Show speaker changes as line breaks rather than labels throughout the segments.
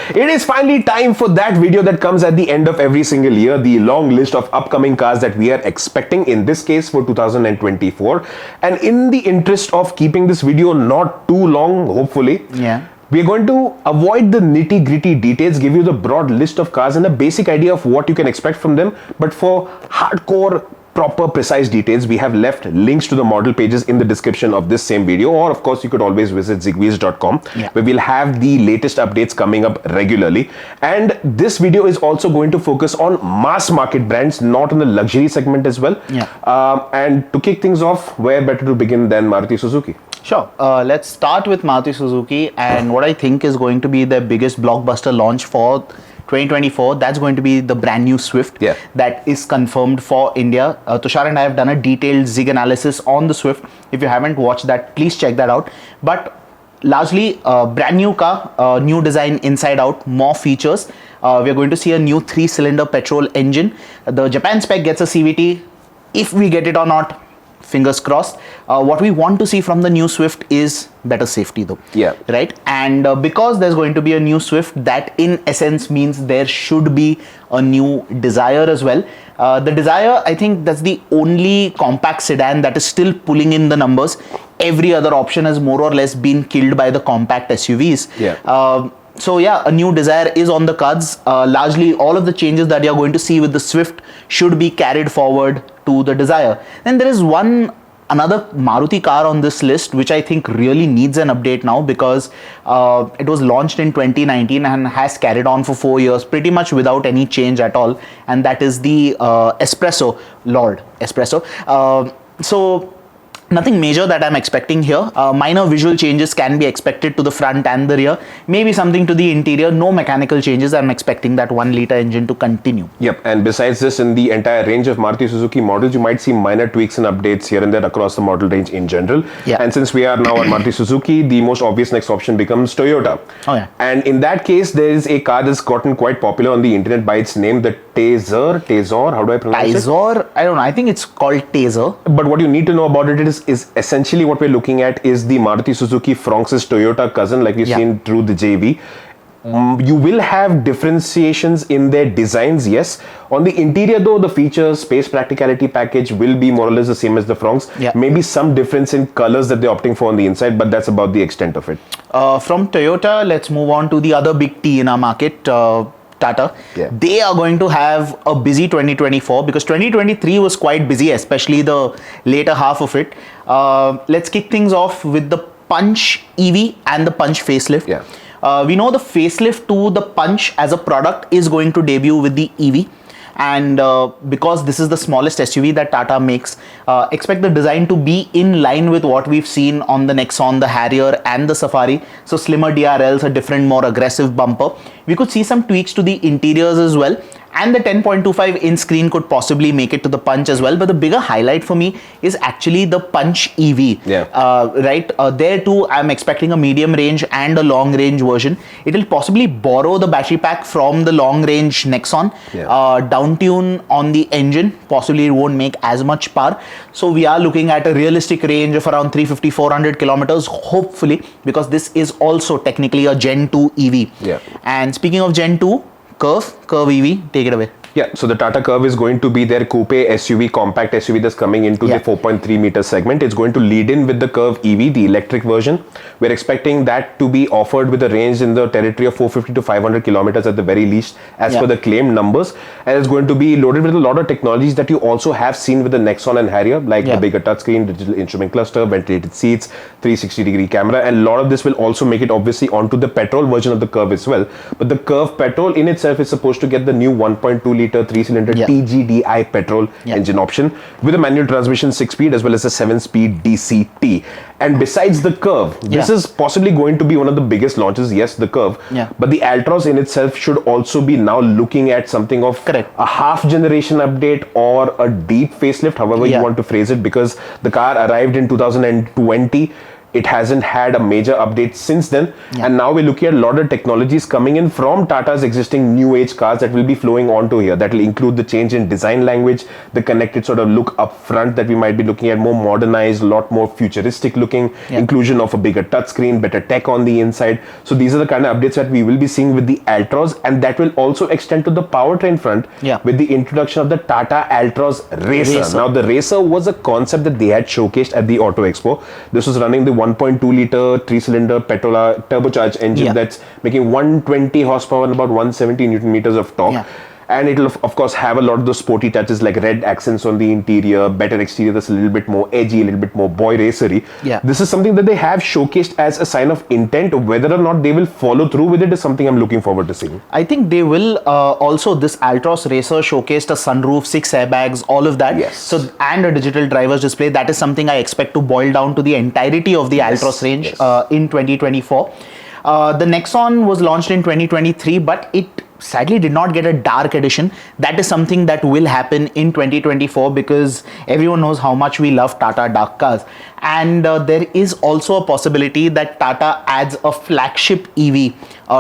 It is finally time for that video that comes at the end of every single year, the long list of upcoming cars that we are expecting, in this case for 2024. And in the interest of keeping this video not too long, hopefully, we are going to avoid the nitty-gritty details, give you the broad list of cars and a basic idea of what you can expect from them. But for hardcore, proper, precise details, we have left links to the model pages in the description of this same video, or of course you could always visit ZigWheels.com, where we'll have the latest updates coming up regularly. And this video is also going to focus on mass market brands, not on the luxury segment as well. And to kick things off, where better to begin than Maruti Suzuki?
Sure. Let's start with Maruti Suzuki and what I think is going to be their biggest blockbuster launch for 2024. That's going to be the brand new Swift that is confirmed for India. Tushar and I have done a detailed Zig analysis on the Swift. If you haven't watched that, please check that out. But largely brand new car, new design inside out, more features. We're going to see a new 3-cylinder petrol engine. The Japan spec gets a CVT. If we get it or not, fingers crossed. What we want to see from the new Swift is better safety though. Right? And because there's going to be a new Swift, that in essence means there should be a new Dzire as well. The Dzire, I think that's the only compact sedan that is still pulling in the numbers. Every other option has more or less been killed by the compact SUVs. So yeah, a new Dzire is on the cards. Largely all of the changes that you're going to see with the Swift should be carried forward to the Dzire. Then there is another Maruti car on this list which I think really needs an update now, because it was launched in 2019 and has carried on for 4 years pretty much without any change at all, and that is the Espresso. So nothing major that I'm expecting here. Minor visual changes can be expected to the front and the rear. Maybe something to the interior. No mechanical changes. I'm expecting that 1-liter engine to continue.
And besides this, in the entire range of Maruti Suzuki models, you might see minor tweaks and updates here and there across the model range in general. And since we are now on Maruti Suzuki, the most obvious next option becomes Toyota. And in that case, there is a car that's gotten quite popular on the internet by its name, the Taisor. How do I pronounce it?
Taisor? I don't know. I think it's called Taisor.
But what you need to know about it is essentially what we're looking at is the Maruti Suzuki Fronx's Toyota cousin, like we've seen through the JV. You will have differentiations in their designs, yes. On the interior though, the features, space, practicality package will be more or less the same as the Fronx. Maybe some difference in colors that they're opting for on the inside, but that's about the extent of it.
From Toyota, let's move on to the other big T in our market, Tata. They are going to have a busy 2024 because 2023 was quite busy, especially the later half of it. Let's kick things off with the Punch EV and the Punch facelift. We know the facelift to the Punch as a product is going to debut with the EV. And because this is the smallest SUV that Tata makes, expect the design to be in line with what we've seen on the Nexon, the Harrier and the Safari. So slimmer DRLs, a different, more aggressive bumper. We could see some tweaks to the interiors as well. And the 10.25 inch screen could possibly make it to the Punch as well. But the bigger highlight for me is actually the Punch EV. There too, I'm expecting a medium range and a long range version. It'll possibly borrow the battery pack from the long range Nexon. Down tune on the engine. Possibly it won't make as much power. So we are looking at a realistic range of around 350-400 kilometers, hopefully, because this is also technically a Gen 2 EV. And speaking of Gen 2, Curvv EV, take it away.
So the Tata Curvv is going to be their coupe SUV, compact SUV that's coming into the 4.3 meter segment. It's going to lead in with the Curvv EV, the electric version. We're expecting that to be offered with a range in the territory of 450 to 500 kilometers at the very least, as per the claimed numbers. And it's going to be loaded with a lot of technologies that you also have seen with the Nexon and Harrier, like the bigger touchscreen, digital instrument cluster, ventilated seats, 360-degree camera, and a lot of this will also make it obviously onto the petrol version of the Curvv as well. But the Curvv petrol in itself is supposed to get the new 1.2 liter 3-cylinder TGDI petrol engine option with a manual transmission 6-speed as well as a 7-speed DCT. And besides the Curvv, this is possibly going to be one of the biggest launches, the Curvv, but the Altroz in itself should also be now looking at something of a half generation update or a deep facelift, however you want to phrase it, because the car arrived in 2020. It hasn't had a major update since then. And now we're looking at a lot of technologies coming in from Tata's existing new age cars that will be flowing onto here. That will include the change in design language, the connected sort of look up front that we might be looking at, more modernized, a lot more futuristic looking, inclusion of a bigger touchscreen, better tech on the inside. So these are the kind of updates that we will be seeing with the Altroz, and that will also extend to the powertrain front with the introduction of the Tata Altroz Racer. Now the Racer was a concept that they had showcased at the Auto Expo. This was running the 1.2 liter 3-cylinder petrol turbocharged engine that's making 120 horsepower and about 170 newton meters of torque. And it'll of course have a lot of those sporty touches like red accents on the interior, better exterior that's a little bit more edgy, a little bit more boy racery. This is something that they have showcased as a sign of intent. Whether or not they will follow through with it is something I'm looking forward to seeing.
I think they will. Also, this Altroz Racer showcased a sunroof, 6 airbags, all of that. So, and a digital driver's display. That is something I expect to boil down to the entirety of the Altroz range in 2024. The Nexon was launched in 2023, but it sadly did not get a dark edition. That is something that will happen in 2024 because everyone knows how much we love Tata dark cars. And there is also a possibility that Tata adds a flagship EV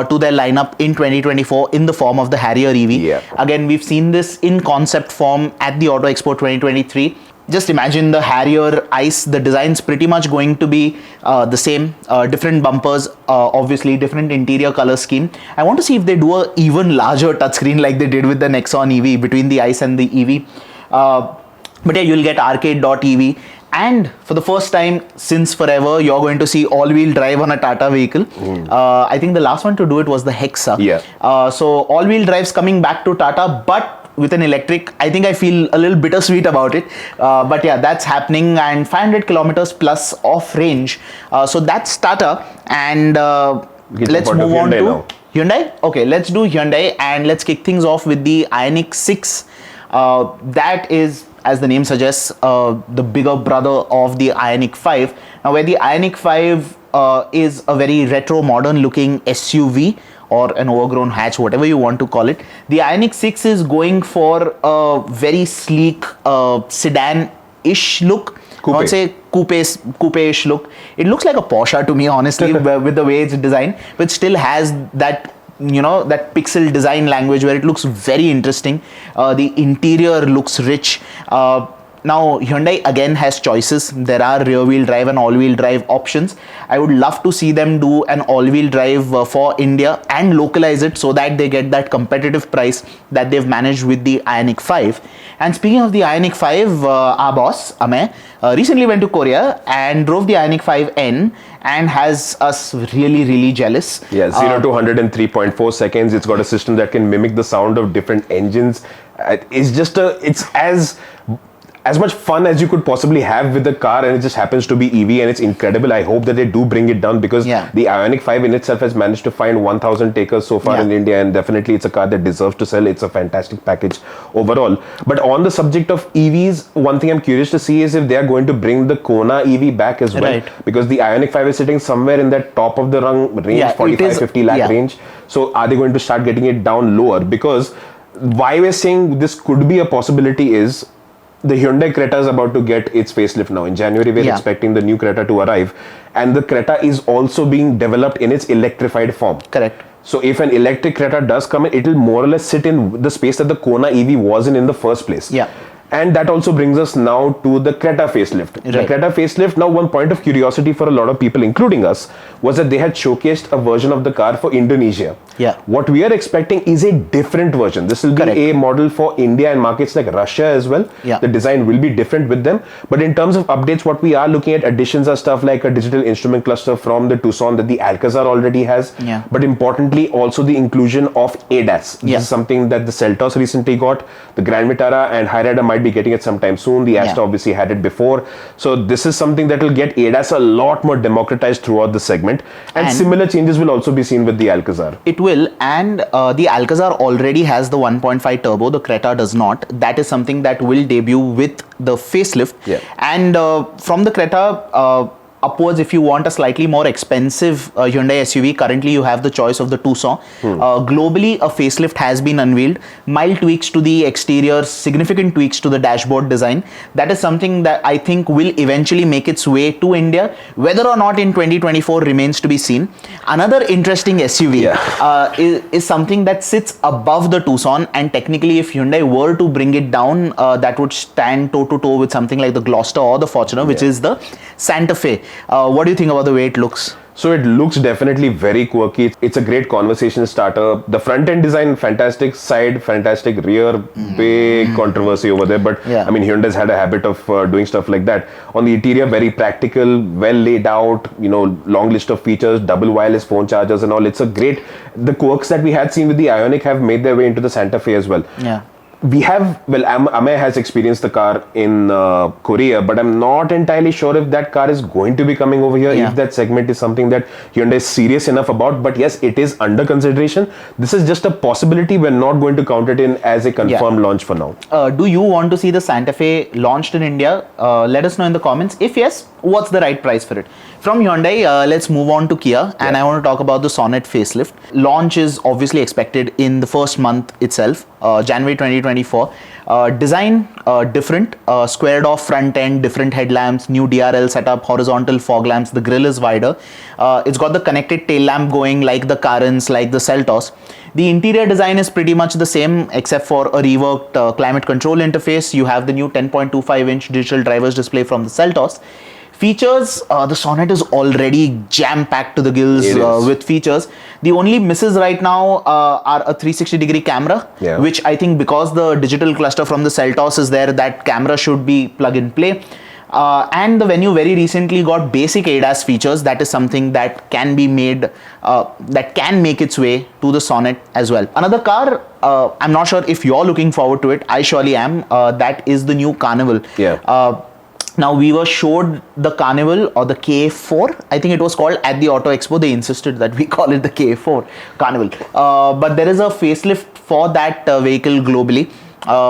to their lineup in 2024 in the form of the Harrier EV. Again, we've seen this in concept form at the Auto Expo 2023. Just imagine the Harrier ICE, the design's pretty much going to be the same, different bumpers, obviously different interior color scheme. I want to see if they do a even larger touchscreen like they did with the Nexon EV between the ICE and the EV. But yeah, you'll get arcade.ev. And for the first time since forever, you're going to see all-wheel drive on a Tata vehicle. I think the last one to do it was the Hexa. So all-wheel drive's coming back to Tata, but with an electric. I think I feel a little bittersweet about it. But yeah, that's happening, and 500 kilometers plus off range. So that's Tata. And let's move on to Hyundai. Okay, let's do Hyundai, and let's kick things off with the Ioniq 6. That is, as the name suggests, the bigger brother of the Ioniq 5. Now, where the Ioniq 5 is a very retro modern looking SUV or an overgrown hatch, whatever you want to call it, the Ioniq 6 is going for a very sleek sedan-ish look. I would say coupe-ish look. It looks like a Porsche to me, honestly, with the way it's designed, but still has that, you know, that pixel design language where it looks very interesting. The interior looks rich. Now, Hyundai again has choices. There are rear-wheel drive and all-wheel drive options. I would love to see them do an all-wheel drive for India and localize it so that they get that competitive price that they've managed with the Ioniq 5. And speaking of the Ioniq 5, our boss, Amey, recently went to Korea and drove the Ioniq 5N and has us really jealous.
0 to 100 in 3.4 seconds. It's got a system that can mimic the sound of different engines. It's just it's as much fun as you could possibly have with the car, and it just happens to be EV, and it's incredible. I hope that they do bring it down because the Ioniq 5 in itself has managed to find 1,000 takers so far in India, and definitely it's a car that deserves to sell. It's a fantastic package overall. But on the subject of EVs, one thing I'm curious to see is if they are going to bring the Kona EV back as well, because the Ioniq 5 is sitting somewhere in that top of the rung range, 45-50 lakh range. So are they going to start getting it down lower? Because why we're saying this could be a possibility is the Hyundai Creta is about to get its facelift now. In January, we're expecting the new Creta to arrive. And the Creta is also being developed in its electrified form. So if an electric Creta does come in, it will more or less sit in the space that the Kona EV was in the first place. And that also brings us now to the Creta facelift. The Creta facelift, now one point of curiosity for a lot of people, including us, was that they had showcased a version of the car for Indonesia. What we are expecting is a different version. This will be a model for India and markets like Russia as well. The design will be different with them. But in terms of updates, what we are looking at additions are stuff like a digital instrument cluster from the Tucson that the Alcazar already has. But importantly, also the inclusion of ADAS. This is something that the Seltos recently got. The Grand Vitara and Hyryder might be getting it sometime soon. The Astra obviously had it before. So this is something that will get ADAS a lot more democratized throughout the segment. And similar changes will also be seen with the Alcazar.
It will. And the Alcazar already has the 1.5 turbo. The Creta does not. That is something that will debut with the facelift. And from the Creta, upwards, if you want a slightly more expensive Hyundai SUV, currently you have the choice of the Tucson. Globally, a facelift has been unveiled. Mild tweaks to the exterior, significant tweaks to the dashboard design. That is something that I think will eventually make its way to India. Whether or not in 2024 remains to be seen. Another interesting SUV is something that sits above the Tucson, and technically if Hyundai were to bring it down, that would stand toe to toe with something like the Gloster or the Fortuner, which is the Santa Fe. What do you think about the way it looks?
So it looks definitely very quirky. It's a great conversation starter. The front end design, fantastic. Side, fantastic. Rear, big controversy over there. But I mean, Hyundai's had a habit of doing stuff like that. On the interior, very practical, well laid out, long list of features, double wireless phone chargers and all. It's a great, the quirks that we had seen with the Ioniq have made their way into the Santa Fe as well.
Yeah.
We have, Amey has experienced the car in Korea, but I'm not entirely sure if that car is going to be coming over here, if that segment is something that Hyundai is serious enough about. But yes, it is under consideration. This is just a possibility. We're not going to count it in as a confirmed launch for now.
Do you want to see the Santa Fe launched in India? Let us know in the comments. If yes, what's the right price for it? From Hyundai, let's move on to Kia, and I want to talk about the Sonet facelift. Launch is obviously expected in the first month itself, January 2024. Design different, squared off front end, different headlamps, new DRL setup, horizontal fog lamps, the grille is wider. It's got the connected tail lamp going like the Carens, like the Seltos. The interior design is pretty much the same except for a reworked climate control interface. You have the new 10.25-inch digital driver's display from the Seltos. Features, the Sonet is already jam-packed to the gills with features. The only misses right now are a 360-degree camera, which I think because the digital cluster from the Seltos is there, that camera should be plug-and-play. And the Venue very recently got basic ADAS features. That is something that can be made, that can make its way to the Sonet as well. Another car, I'm not sure if you're looking forward to it. I surely am. That is the new Carnival. Now, we were showed the Carnival or the K4, I think it was called, at the Auto Expo. They insisted that we call it the K4 Carnival. But there is a facelift for that vehicle globally.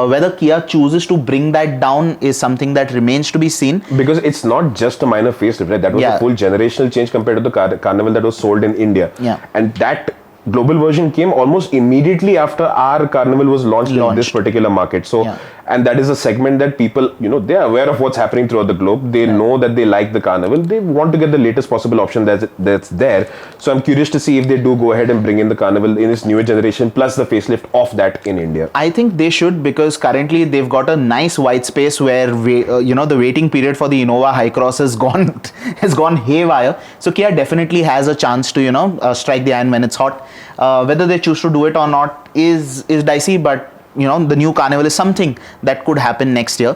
Whether Kia chooses to bring that down is something that remains to be seen.
Because it's not just a minor facelift, right? That was a full generational change compared to the Carnival that was sold in India. And that global version came almost immediately after our Carnival was launched in this particular market. So, and that is a segment that people, they are aware of what's happening throughout the globe. They know that they like the Carnival. They want to get the latest possible option that's there. So I'm curious to see if they do go ahead and bring in the Carnival in its newer generation plus the facelift of that in India.
I think they should, because currently they've got a nice white space where the waiting period for the Innova High Cross has gone haywire. So Kia definitely has a chance to strike the iron when it's hot. Whether they choose to do it or not is dicey, but the new Carnival is something that could happen next year.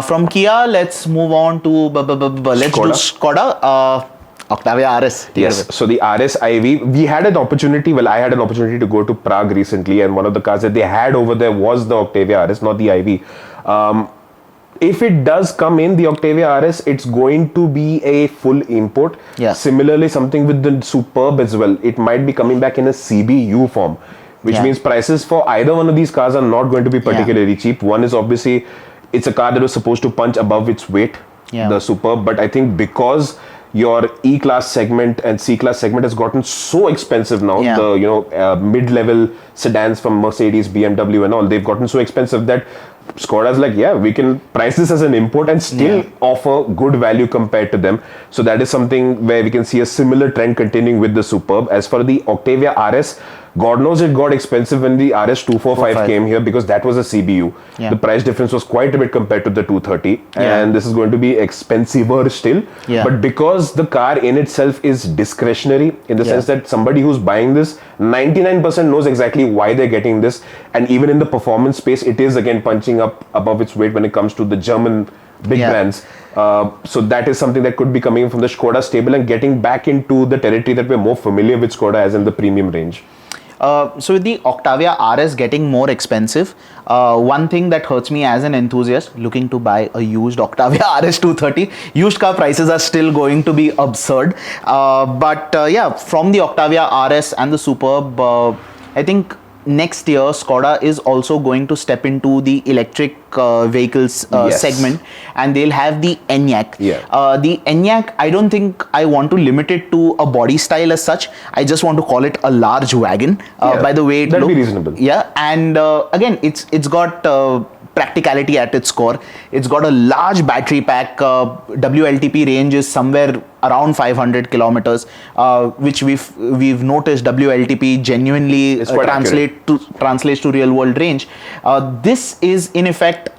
From Kia, let's move on to Skoda. Octavia RS.
Yes, so the RS IV, we had an opportunity, I had an opportunity to go to Prague recently, and one of the cars that they had over there was the Octavia RS, not the IV. If it does come in, the Octavia RS, it's going to be a full import. Similarly, something with the Superb as well. It might be coming back in a CBU form, which means prices for either one of these cars are not going to be particularly cheap. One is obviously, it's a car that was supposed to punch above its weight, the Superb, but I think because your E-Class segment and C-Class segment has gotten so expensive now, the mid-level sedans from Mercedes, BMW and all, they've gotten so expensive that Skoda's like, we can price this as an import and still offer good value compared to them. So that is something where we can see a similar trend continuing with the Superb. As for the Octavia RS, God knows it got expensive when the RS 245 came here, because that was a CBU. The price difference was quite a bit compared to the 230, and this is going to be expensiver still. But because the car in itself is discretionary, in the sense that somebody who's buying this, 99% knows exactly why they're getting this, and even in the performance space, it is again punching up above its weight when it comes to the German big brands. So that is something that could be coming from the Skoda stable and getting back into the territory that we're more familiar with Skoda as in the premium range.
So with the Octavia RS getting more expensive, one thing that hurts me as an enthusiast looking to buy a used Octavia RS 230, used car prices are still going to be absurd. But from the Octavia RS and the Superb, I think next year Skoda is also going to step into the electric vehicles
Yes.
segment, and they'll have the Enyaq.
Yeah.
The Enyaq, I don't think I want to limit it to a body style as such. I just want to call it a large wagon.
Yeah,
By the way, it
that'd be
look-
reasonable.
Yeah, and again, it's got practicality at its core. It's got a large battery pack. WLTP range is somewhere around 500 kilometers, which we've noticed WLTP genuinely
It's quite
translates to real world range. This is in effect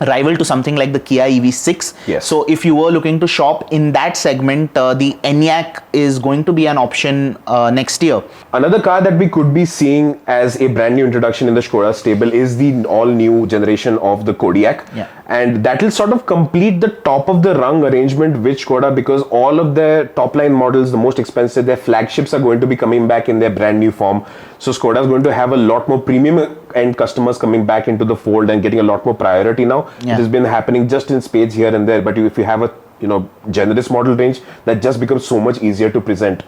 rival to something like the Kia EV6.
Yes.
So if you were looking to shop in that segment, the Enyaq is going to be an option next year.
Another car that we could be seeing as a brand new introduction in the Skoda stable is the all new generation of the Kodiaq.
Yeah.
And that will sort of complete the top of the rung arrangement with Skoda, because all of their top line models, the most expensive, their flagships are going to be coming back in their brand new form. So Skoda is going to have a lot more premium end customers coming back into the fold and getting a lot more priority now.
Yeah.
It has been happening just in spades here and there, but if you have a generous model range, that just becomes so much easier to present.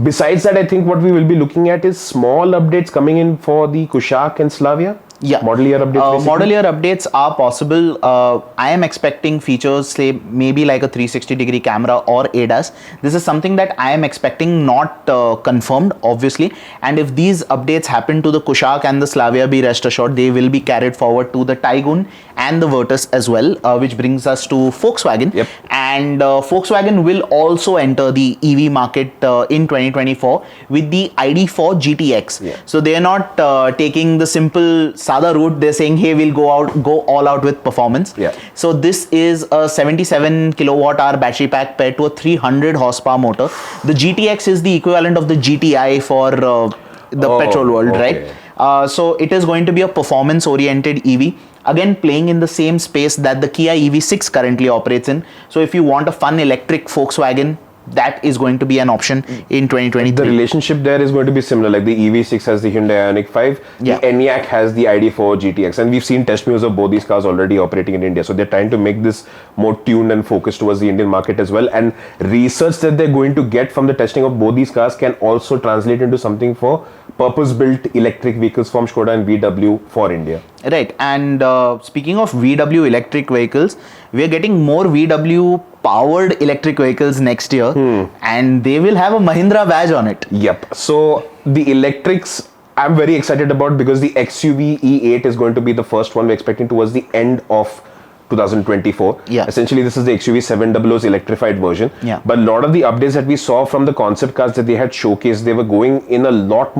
Besides that, I think what we will be looking at is small updates coming in for the Kushaq and Slavia.
Yeah.
Model year updates. Basically.
Model year updates are possible. I am expecting features, say maybe like a 360-degree camera or ADAS. This is something that I am expecting, not confirmed, obviously. And if these updates happen to the Kushaq and the Slavia, be rest assured they will be carried forward to the Taygun and the Virtus as well, which brings us to Volkswagen.
Yep.
And Volkswagen will also enter the EV market in 2024 with the ID4 GTX.
Yeah.
So they are not taking the simple Sada route. They're saying, hey, we'll go all out with performance.
Yeah.
So this is a 77 kilowatt hour battery pack paired to a 300 horsepower motor. The GTX is the equivalent of the GTI for the petrol world,
okay.
right? So it is going to be a performance oriented EV. Again, playing in the same space that the Kia EV6 currently operates in. So if you want a fun electric Volkswagen, that is going to be an option in 2023.
The relationship there is going to be similar, like the EV6 has the Hyundai Ioniq 5,
Yeah.
the Enyaq has the ID4 GTX, and we've seen test views of both these cars already operating in India. So they're trying to make this more tuned and focused towards the Indian market as well. And research that they're going to get from the testing of both these cars can also translate into something for purpose-built electric vehicles from Skoda and VW for India.
Right, and speaking of VW electric vehicles, we are getting more VW powered electric vehicles next year, and they will have a Mahindra badge on it.
Yep. So the electrics I'm very excited about, because the XUV E8 is going to be the first one we're expecting towards the end of 2024.
Yeah.
Essentially, this is the XUV 700's electrified version.
Yeah.
But a lot of the updates that we saw from the concept cars that they had showcased, they were going in a lot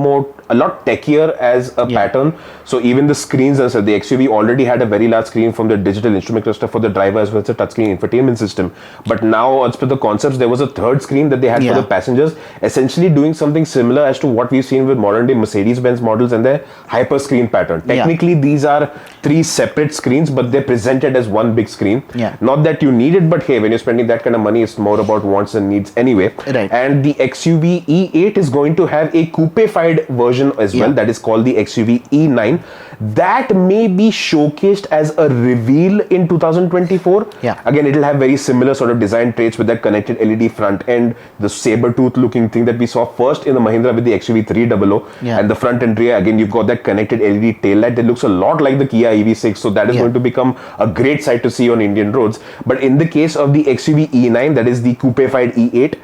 techier as a pattern. So even the screens, and so the XUV already had a very large screen from the digital instrument cluster for the driver as well as a touchscreen infotainment system. But now, as per the concepts, there was a third screen that they had for the passengers, essentially doing something similar as to what we've seen with modern day Mercedes-Benz models and their hyper screen pattern. Technically, these are three separate screens, but they're presented as one big screen. Not that you need it, but hey, when you're spending that kind of money, it's more about wants and needs anyway.
Right.
And the XUV E8 is going to have a coupe-fied version as well, that is called the XUV E9. That may be showcased as a reveal in 2024. Again, it'll have very similar sort of design traits with that connected LED front end, the saber-tooth looking thing that we saw first in the Mahindra with the XUV 300, and the front and rear, again, you've got that connected LED tail light that looks a lot like the Kia EV6. So that is going to become a great sight to see on Indian roads. But in the case of the XUV E9, that is the coupe-fied E8,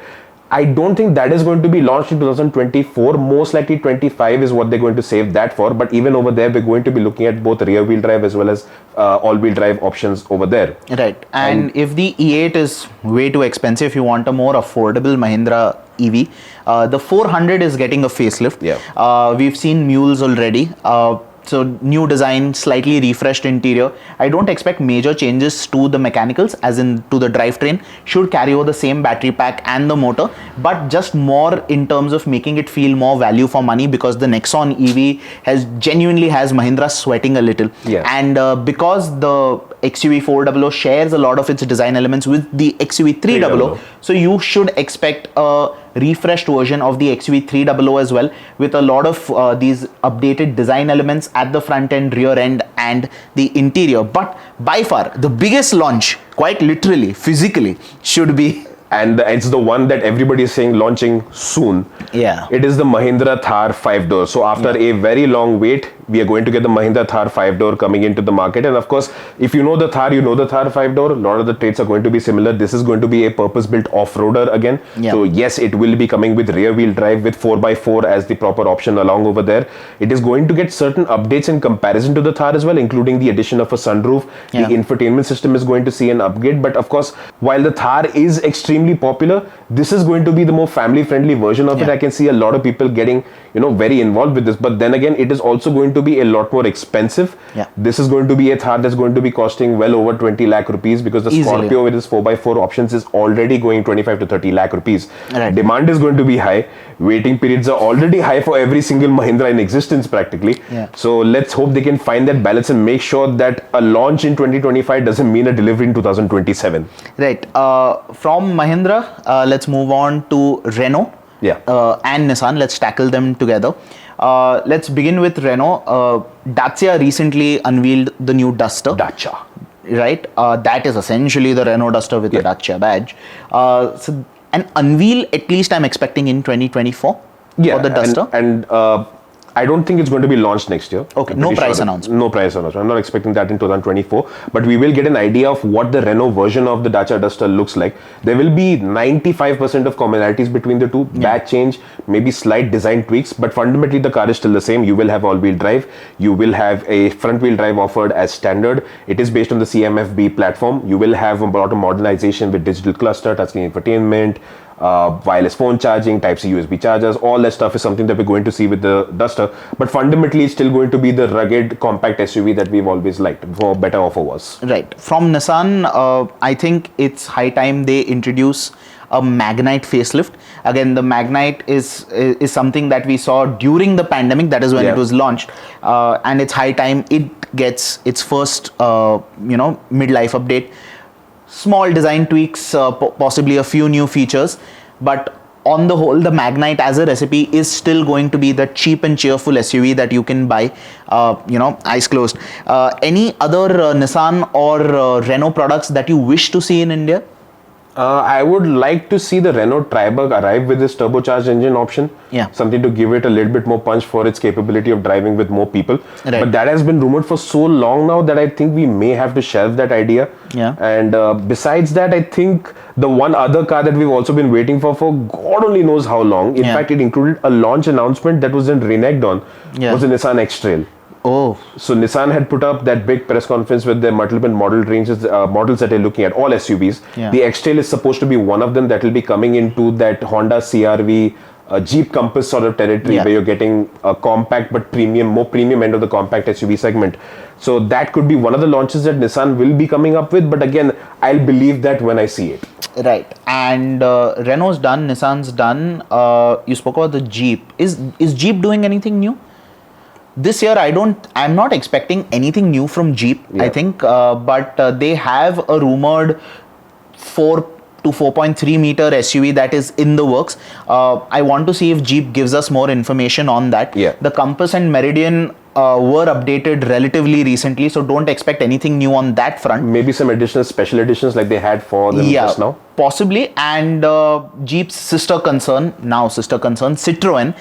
I don't think that is going to be launched in 2024. Most likely 25 is what they're going to save that for. But even over there, we're going to be looking at both rear-wheel drive as well as all-wheel drive options over there.
Right. And if the E8 is way too expensive, if you want a more affordable Mahindra EV, the 400 is getting a facelift. We've seen mules already. So new design, slightly refreshed interior. I don't expect major changes to the mechanicals, as in to the drivetrain. Should carry over the same battery pack and the motor, but just more in terms of making it feel more value for money, because the Nexon EV genuinely has Mahindra sweating a little. And because the XUV 400 shares a lot of its design elements with the XUV 300, so you should expect a refreshed version of the XUV 300 as well, with a lot of these updated design elements at the front end, rear end, and the interior. But by far the biggest launch, quite literally, physically, should be,
and it's the one that everybody is saying launching soon. It is the Mahindra Thar 5-door. So after a very long wait, We are going to get the Mahindra Thar 5-door coming into the market. And of course, if you know the Thar, you know the Thar 5-door. A lot of the traits are going to be similar. This is going to be a purpose-built off-roader again.
Yeah.
So yes, it will be coming with rear-wheel drive with 4x4 as the proper option along over there. It is going to get certain updates in comparison to the Thar as well, including the addition of a sunroof.
Yeah.
The infotainment system is going to see an upgrade. But of course, while the Thar is extremely popular, this is going to be the more family-friendly version of it. I can see a lot of people getting, very involved with this. But then again, it is also going to be a lot more expensive.
Yeah.
This is going to be a Thar that's going to be costing well over 20 lakh rupees, because the
Easily.
Scorpio with its 4x4 options is already going 25 to 30 lakh rupees.
Right.
Demand is going to be high. Waiting periods are already high for every single Mahindra in existence practically.
Yeah.
So let's hope they can find that balance and make sure that a launch in 2025 doesn't mean a delivery in 2027.
Right. From Mahindra, let's move on to Renault.
Yeah.
And Nissan. Let's tackle them together. Let's begin with Renault. Dacia recently unveiled the new Duster.
Dacia.
Right. That is essentially the Renault Duster with a Dacia badge. So an unveil, at least I'm expecting in 2024 for the Duster.
And I don't think it's going to be launched next year.
Okay, no price announcement.
No price announcement. I'm not expecting that in 2024. But we will get an idea of what the Renault version of the Dacia Duster looks like. There will be 95% of commonalities between the two. Badge change, maybe slight design tweaks, but fundamentally the car is still the same. You will have all-wheel drive. You will have a front-wheel drive offered as standard. It is based on the CMF-B platform. You will have a lot of modernization with digital cluster, touchscreen infotainment, wireless phone charging, Type-C USB chargers. All that stuff is something that we're going to see with the Duster. But fundamentally, it's still going to be the rugged, compact SUV that we've always liked, for better or for worse.
Right. From Nissan, I think it's high time they introduce a Magnite facelift. Again, the Magnite is something that we saw during the pandemic. That is when it was launched, and it's high time it gets its first midlife update. Small design tweaks, possibly a few new features, but on the whole, the Magnite as a recipe is still going to be the cheap and cheerful SUV that you can buy, eyes closed. Any other Nissan or Renault products that you wish to see in India?
I would like to see the Renault Tribug arrive with this turbocharged engine option.
Yeah.
Something to give it a little bit more punch for its capability of driving with more people.
Right.
But that has been rumored for so long now that I think we may have to shelve that idea.
Yeah.
And besides that, I think the one other car that we've also been waiting for God only knows how long. In fact, it included a launch announcement that was then reneged on. Was the Nissan X-Trail.
Oh.
So Nissan had put up that big press conference with their multiple model ranges, models that they're looking at, all SUVs.
Yeah.
The X-Trail is supposed to be one of them that will be coming into that Honda CRV, Jeep Compass sort of territory, where you're getting a compact but more premium end of the compact SUV segment. So that could be one of the launches that Nissan will be coming up with. But again, I'll believe that when I see it.
Right. And Renault's done, Nissan's done. You spoke about the Jeep. Is Jeep doing anything new? This year, I'm not expecting anything new from Jeep, I think, but they have a rumored 4 to 4.3 meter SUV that is in the works. I want to see if Jeep gives us more information on that.
Yeah.
The Compass and Meridian were updated relatively recently, so don't expect anything new on that front.
Maybe some additional special editions like they had for them just now.
Possibly. And Jeep's sister concern, Citroen,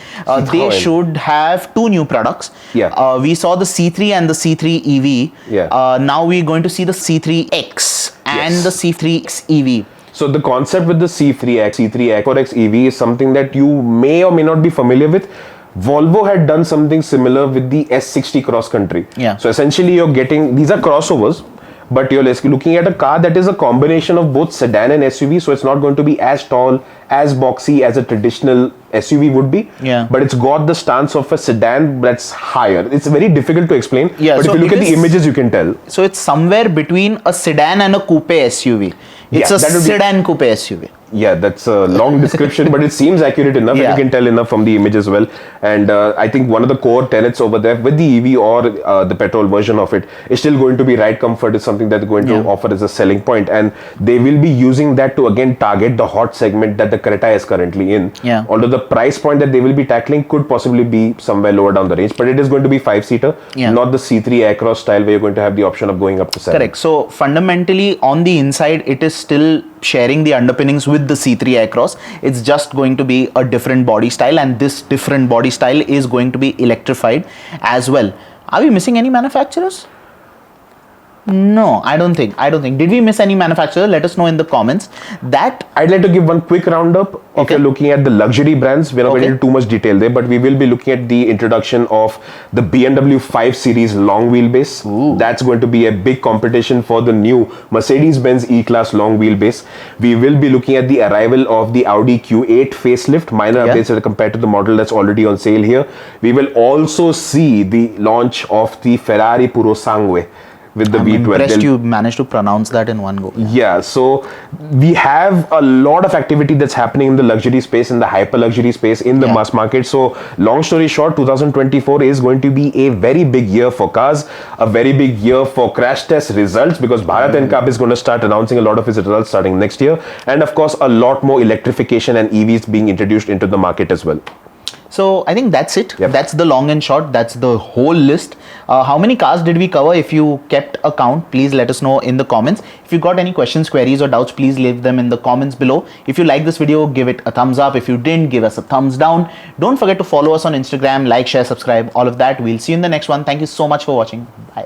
they should have two new products.
Yeah.
We saw the C3 and the C3 EV.
Yeah.
Now we're going to see the C3X and the C3X EV.
So the concept with the C3X, C3X EV is something that you may or may not be familiar with. Volvo had done something similar with the S60 cross country.
Yeah.
So essentially you're getting, these are crossovers, but you're looking at a car that is a combination of both sedan and SUV. So it's not going to be as tall, as boxy as a traditional SUV would be.
Yeah.
But it's got the stance of a sedan that's higher. It's very difficult to explain.
Yeah,
but
so
if you look
it
at the
is-
images, you can tell.
So it's somewhere between a sedan and a coupe SUV. It's a
that would be-
sedan coupe SUV.
Yeah, that's a long description, but it seems accurate enough, and you can tell enough from the image as well. And I think one of the core tenets over there with the EV or the petrol version of it is still going to be ride comfort is something that they're going to offer as a selling point, and they will be using that to again target the hot segment that the Creta is currently in.
Yeah.
Although the price point that they will be tackling could possibly be somewhere lower down the range, but it is going to be 5-seater, not the C3 Aircross style where you're going to have the option of going up to 7.
Correct. So fundamentally on the inside, it is still sharing the underpinnings with the C3 Aircross. It's just going to be a different body style, and this different body style is going to be electrified as well. Are we missing any manufacturers? No, I don't think. Did we miss any manufacturer? Let us know in the comments. That
I'd like to give one quick roundup. If you're looking at the luxury brands, we're not going into too much detail there, but we will be looking at the introduction of the BMW 5 Series long wheelbase.
Ooh.
That's going to be a big competition for the new Mercedes-Benz E-Class long wheelbase. We will be looking at the arrival of the Audi Q8 facelift, minor updates compared to the model that's already on sale here. We will also see the launch of the Ferrari Purosangue with the V12.
Impressed you managed to pronounce that in one go.
Yeah, so we have a lot of activity that's happening in the luxury space, in the hyper luxury space, in the mass market. So long story short, 2024 is going to be a very big year for cars, a very big year for crash test results, because Bharat NCAP is going to start announcing a lot of its results starting next year, and of course a lot more electrification and EVs being introduced into the market as well.
So I think that's it. That's the long and short. That's the whole list. How many cars did we cover? If you kept a count, please let us know in the comments. If you got any questions, queries or doubts, please leave them in the comments below. If you like this video, give it a thumbs up. If you didn't, give us a thumbs down. Don't forget to follow us on Instagram, like, share, subscribe, all of that. We'll see you in the next one. Thank you so much for watching. Bye.